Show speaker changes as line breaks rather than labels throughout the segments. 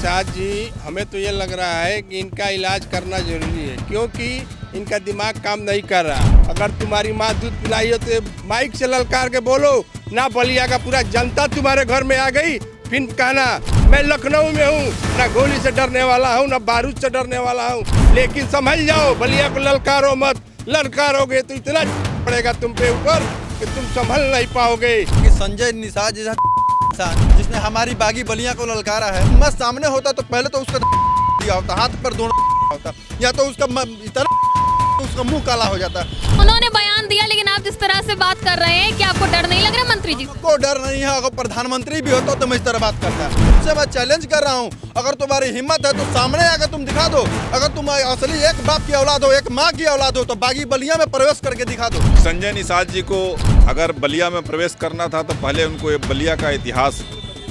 निषाद जी, हमें तो ये लग रहा है कि इनका इलाज करना जरूरी है, क्योंकि इनका दिमाग काम नहीं कर रहा। अगर तुम्हारी माँ दूध पिलाई हो तो माइक से ललकार के बोलो ना, बलिया का पूरा जनता तुम्हारे घर में आ गई, फिर कहना मैं लखनऊ में हूँ, ना गोली से डरने वाला हूँ ना बारूद से डरने वाला हूँ। लेकिन समझ जाओ, बलिया को ललकारो मत, ललकारोगे तो इतना पड़ेगा तुम पे ऊपर कि तुम संभल नहीं पाओगे।
कि संजय निषाद जैसा इंसान जिसने हमारी बागी बलिया को ललकारा है, मैं सामने होता तो पहले तो उसका दिया होता, हाथ पर दोनों होता, या तो उसका मुंह काला हो जाता।
उन्होंने बयान दिया, लेकिन आप जिस तरह से बात कर रहे हैं, क्या आपको डर नहीं लग रहा मंत्री जी?
को डर नहीं है, अगर प्रधानमंत्री भी होता तो मैं इस तरह बात करता। तुमसे मैं चैलेंज कर रहा हूँ, अगर तुम्हारी हिम्मत है तो सामने आकर तुम दिखा दो। अगर तुम असली एक बाप की औलाद हो, एक माँ की औलाद हो, तो बागी बलिया में प्रवेश करके दिखा दो।
संजय निषाद जी को अगर बलिया में प्रवेश करना था तो पहले उनको ये बलिया का इतिहास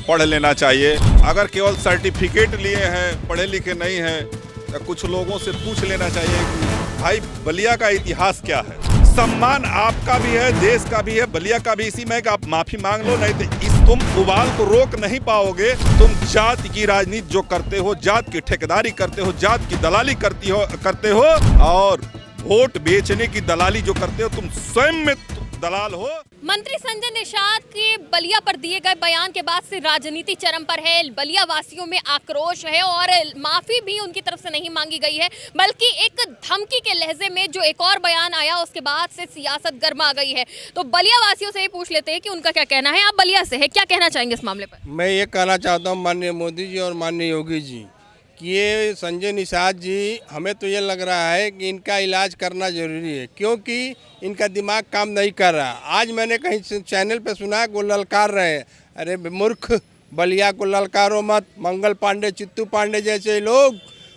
पढ़ लेना चाहिए। अगर केवल सर्टिफिकेट लिए हैं, पढ़े लिखे नहीं हैं, तो कुछ लोगों से पूछ लेना चाहिए कि भाई बलिया का इतिहास क्या है। सम्मान आपका भी है, देश का भी है, बलिया का भी। इसी में कि आप माफी मांग लो, नहीं तो इस तुम उबाल को रोक नहीं पाओगे। तुम जात की राजनीति जो करते हो, जात की ठेकेदारी करते हो, जात की दलाली करते हो और वोट बेचने की दलाली जो करते हो, तुम स्वयं में दलाल हो।
मंत्री संजय निषाद के बलिया पर दिए गए बयान के बाद से राजनीति चरम पर है। बलिया वासियों में आक्रोश है और माफी भी उनकी तरफ से नहीं मांगी गई है, बल्कि एक धमकी के लहजे में जो एक और बयान आया उसके बाद से सियासत गर्मा गई है। तो बलिया वासियों से ही पूछ लेते हैं कि उनका क्या कहना है। आप बलिया से है, क्या कहना चाहेंगे इस मामले पर?
मैं ये कहना चाहता हूँ माननीय मोदी जी और माननीय योगी जी कि ये संजय निषाद जी, हमें तो ये लग रहा है कि इनका इलाज करना जरूरी है, क्योंकि इनका दिमाग काम नहीं कर रहा। आज मैंने कहीं चैनल पे सुना कि वो ललकार रहे हैं, अरे मूर्ख, बलिया को ललकारो मत। मंगल पांडे, चित्तू पांडे जैसे लोग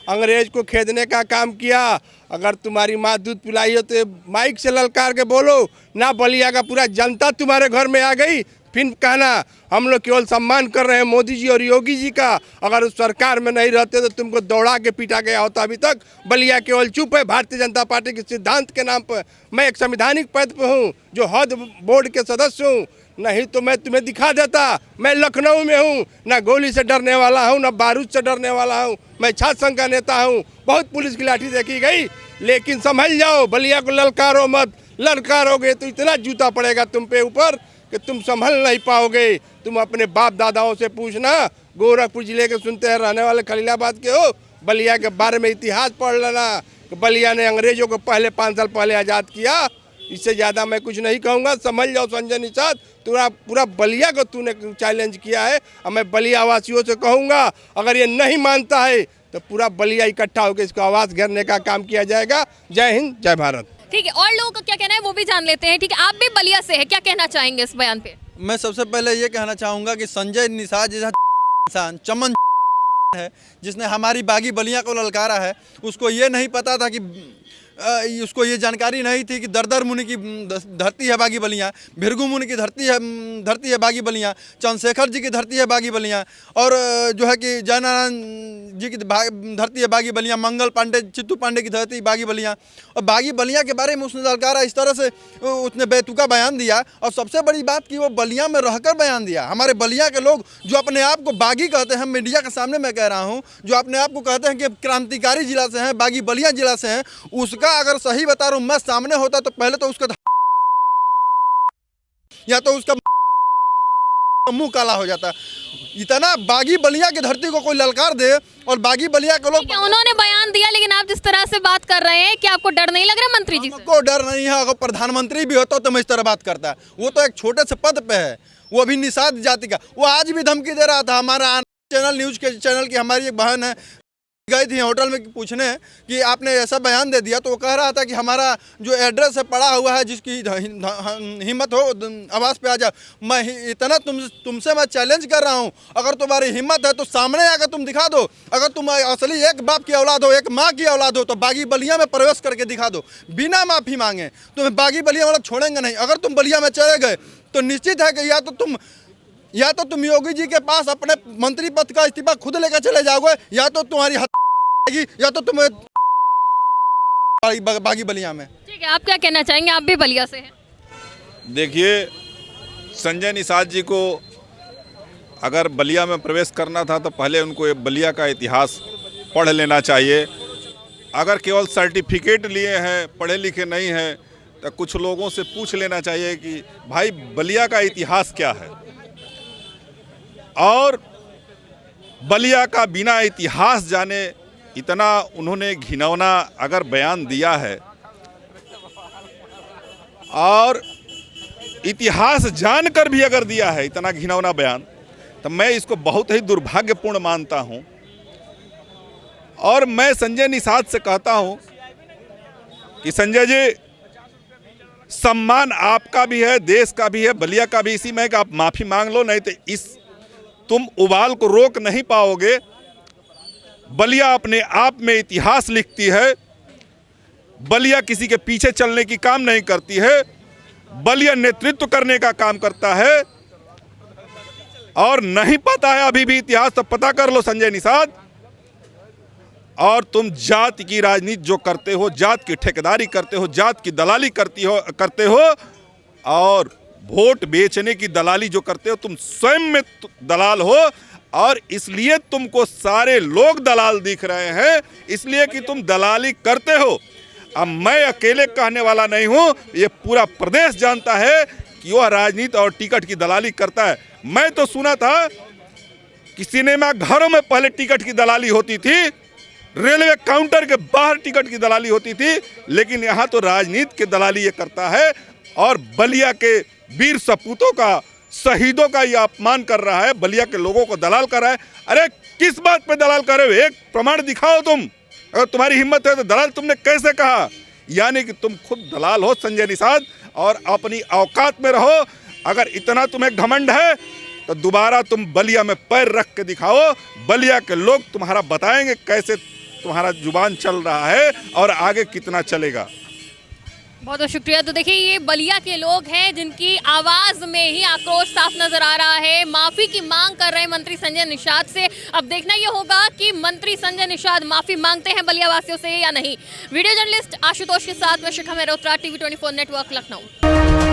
अंग्रेज को खेदने का काम किया। अगर तुम्हारी माँ दूध पिलाई हो तो माइक से ललकार के बोलो ना, बलिया का पूरा जनता तुम्हारे घर में आ गई, फिर कहना हम लोग केवल सम्मान कर रहे हैं मोदी जी और योगी जी का। अगर उस सरकार में नहीं रहते तो तुमको दौड़ा के पीटा गया होता। अभी तक बलिया केवल चुप है भारतीय जनता पार्टी के सिद्धांत के नाम पर। मैं एक संवैधानिक पद पर हूँ, जो हद बोर्ड के सदस्य हूँ, नहीं तो मैं तुम्हें दिखा देता मैं लखनऊ में हूँ, ना गोली से डरने वाला हूँ ना बारूद से डरने वाला हूँ। मैं छात्र संघ का नेता हूँ, बहुत पुलिस की लाठी देखी गई, लेकिन समझ जाओ, बलिया को ललकारो मत, ललकारोगे तो इतना जूता पड़ेगा तुम पे ऊपर कि तुम संभल नहीं पाओगे। तुम अपने बाप दादाओं से पूछना, गोरखपुर जिले के सुनते हैं, रहने वाले खलीलाबाद के हो, बलिया के बारे में इतिहास पढ़ लेना कि बलिया ने अंग्रेजों को पहले 5 साल पहले आज़ाद किया। इससे ज़्यादा मैं कुछ नहीं कहूँगा। समझ जाओ संजय निषाद, पूरा बलिया को तूने चैलेंज किया है। और मैं बलिया वासियों से कहूँगा, अगर ये नहीं मानता है तो पूरा बलिया इकट्ठा होकर इसको आवाज़ घेरने का काम किया जाएगा। जय हिंद, जय भारत।
ठीक है, और लोगों का क्या कहना है वो भी जान लेते हैं। ठीक है, आप भी बलिया से है, क्या कहना चाहेंगे इस बयान पे?
मैं सबसे पहले ये कहना चाहूँगा कि संजय निषाद जैसा इंसान चमन है, जिसने हमारी बागी बलिया को ललकारा है, उसको ये नहीं पता था कि उसको ये जानकारी नहीं थी कि दरदर मुनि की धरती है बागी बलियाँ, भृगु मुनि की धरती है बागी बलियाँ, चंद्रशेखर जी की धरती है बागी बलियाँ, और जो है कि जयनारायण जी की धरती है बागी बलियाँ, मंगल पांडे, चित्तू पांडे की धरती बागी बलियाँ। और बागी बलियाँ के बारे में उसने ललकारा, इस तरह से उसने बेतुका बयान दिया। और सबसे बड़ी बात कि वो बलिया में रहकर बयान दिया। हमारे बलिया के लोग जो अपने आप को बागी कहते हैं, मीडिया के सामने मैं कह रहा हूँ, जो अपने आप को कहते हैं कि क्रांतिकारी जिला से हैं, बागी बलिया जिला से हैं, उसका अगर सही बता रहा हूं, मैं सामने होता तो पहले तो उसका या तो उसका मुंह काला हो जाता। इतना बागी बलिया की धरती को कोई ललकार दे और बागी बलिया के लोग।
उन्होंने बयान दिया, लेकिन आप जिस तरह से बात कर रहे हैं, क्या आपको डर नहीं लग रहा मंत्री जी से?
को डर नहीं है, अगर प्रधानमंत्री भी होता तो मैं इस तरह बात करता। वो तो एक छोटे से पद पे है, वो अभी निषाद जाति का। वो आज भी धमकी दे रहा था। हमारा चैनल, न्यूज के चैनल की हमारी एक बहन है, गई थी होटल में पूछने कि आपने ऐसा बयान दे दिया, तो वो कह रहा था कि हमारा जो एड्रेस है पड़ा हुआ है, जिसकी हिम्मत हो आवाज़ पे आ जा। मैं इतना तुमसे मैं चैलेंज कर रहा हूँ, अगर तुम्हारी हिम्मत है तो सामने आकर तुम दिखा दो। अगर तुम असली एक बाप की औलाद हो, एक माँ की औलाद हो, तो बागी बलिया में प्रवेश करके दिखा दो बिना माफ़ी मांगे। तुम्हें बागी बलिया वाला छोड़ेंगे नहीं। अगर तुम बलिया में चले गए तो निश्चित है कि या तो तुम योगी जी के पास अपने मंत्री पद का इस्तीफा खुद लेकर चले जाओगे, या तो तुम्हारी हत्या, या तो तुम्हें बागी बलिया में।
ठीक है, आप क्या कहना चाहेंगे? आप भी बलिया से हैं।
देखिए, संजय निषाद जी को अगर बलिया में प्रवेश करना था तो पहले उनको ये बलिया का इतिहास पढ़ लेना चाहिए। अगर केवल सर्टिफिकेट लिए हैं, पढ़े लिखे नहीं हैं, तो कुछ लोगों से पूछ लेना चाहिए कि भाई बलिया का इतिहास क्या है। और बलिया का बिना इतिहास जाने इतना उन्होंने घिनौना अगर बयान दिया है, और इतिहास जानकर भी अगर दिया है इतना घिनौना बयान, तो मैं इसको बहुत ही दुर्भाग्यपूर्ण मानता हूं। और मैं संजय निषाद से कहता हूं कि संजय जी, सम्मान आपका भी है, देश का भी है, बलिया का भी। इसी में कि आप माफ़ी मांग लो, नहीं तो इस तुम उबाल को रोक नहीं पाओगे। बलिया अपने आप में इतिहास लिखती है। बलिया किसी के पीछे चलने की काम नहीं करती है, बलिया नेतृत्व करने का काम करता है। और नहीं पता है अभी भी इतिहास, तो पता कर लो संजय निषाद। और तुम जात की राजनीति जो करते हो, जात की ठेकेदारी करते हो, जात की दलाली करते हो, और वोट बेचने की दलाली जो करते हो, तुम स्वयं में दलाल हो। और इसलिए तुमको सारे लोग दलाल दिख रहे हैं, इसलिए कि तुम दलाली करते हो। अब मैं अकेले कहने वाला नहीं हूं, ये पूरा प्रदेश जानता है कि वह राजनीति और टिकट की दलाली करता है। मैं तो सुना था कि सिनेमा घरों में पहले टिकट की दलाली होती थी, रेलवे काउंटर के बाहर टिकट की दलाली होती थी, लेकिन यहाँ तो राजनीति की दलाली ये करता है। और बलिया के वीर सपूतों का, शहीदों का ये अपमान कर रहा है, बलिया के लोगों को दलाल कर रहा है। अरे किस बात पे दलाल कर रहे हो? एक प्रमाण दिखाओ तुम, अगर तुम्हारी हिम्मत है तो। दलाल तुमने कैसे कहा? यानी कि तुम खुद दलाल हो संजय निषाद, और अपनी औकात में रहो। अगर इतना तुम्हें घमंड है तो दोबारा तुम बलिया में पैर रख के दिखाओ। बलिया के लोग तुम्हारा बताएंगे कैसे तुम्हारा जुबान चल रहा है और आगे कितना चलेगा।
बहुत बहुत शुक्रिया। तो देखिए, ये बलिया के लोग हैं जिनकी आवाज में ही आक्रोश साफ नजर आ रहा है। माफी की मांग कर रहे हैं मंत्री संजय निषाद से। अब देखना यह होगा कि मंत्री संजय निषाद माफी मांगते हैं बलिया वासियों से या नहीं। वीडियो जर्नलिस्ट आशुतोष के साथ में शिखा मेहरोत्रा, TV 24 नेटवर्क, लखनऊ।